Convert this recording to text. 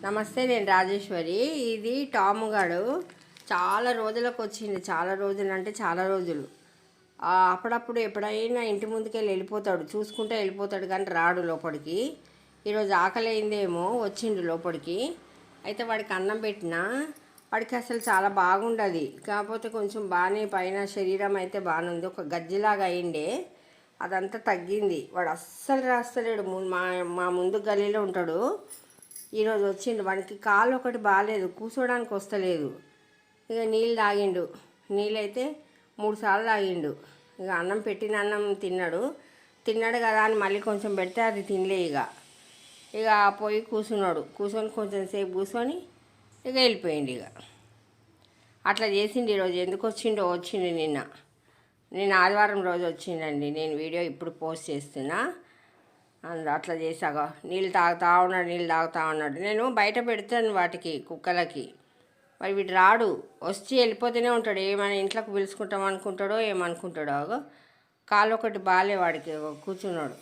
నమస్తే, నేను రాజేశ్వరి. ఇది టాముగాడు చాలా రోజులకు వచ్చింది. చాలా రోజులు అంటే చాలా రోజులు. అప్పుడప్పుడు ఎప్పుడైనా ఇంటి ముందుకెళ్ళి వెళ్ళిపోతాడు, చూసుకుంటే వెళ్ళిపోతాడు, కానీ రాడు లోపలికి. ఈరోజు ఆకలి అయిందేమో వచ్చిండు లోపలికి. అయితే వాడికి అన్నం పెట్టినా, వాడికి అసలు చాలా బాగుండదు. కాకపోతే కొంచెం బాగానే పైన శరీరం అయితే బాగానే ఉంది. ఒక గజ్జిలాగా అయిండే, అదంతా తగ్గింది. వాడు అస్సలు రాస్తలేడు. మా మా ముందు గల్లీలో ఉంటాడు. ఈరోజు వచ్చిండు. వాడికి కాలు ఒకటి బాగాలేదు, కూర్చోడానికి వస్తలేదు. ఇక నీళ్ళు తాగిండు. నీళ్ళైతే 3 సార్లు తాగిండు. ఇక అన్నం పెట్టిన అన్నం తిన్నాడు కదా అని మళ్ళీ కొంచెం పెడితే అది తినలే. ఇక పోయి కూర్చొని కొంచెం సేపు కూర్చొని ఇక వెళ్ళిపోయిండు. అట్లా చేసిండు. ఈరోజు ఎందుకు వచ్చిండు నిన్న ఆదివారం రోజు వచ్చిండండి. నేను వీడియో ఇప్పుడు పోస్ట్ చేస్తున్నా. అట్లా చేసాగా నీళ్ళు తాగుతూ ఉన్నాడు. నేను బయట పెడతాను వాటికి, కుక్కలకి. మరి వీడు రాడు, వచ్చి వెళ్ళిపోతూనే ఉంటాడు. ఏమైనా ఇంట్లోకి పిలుచుకుంటాం అనుకుంటాడో ఏమనుకుంటాడో. కాలు ఒకటి బాగాలే వాడికి, కూర్చున్నాడు.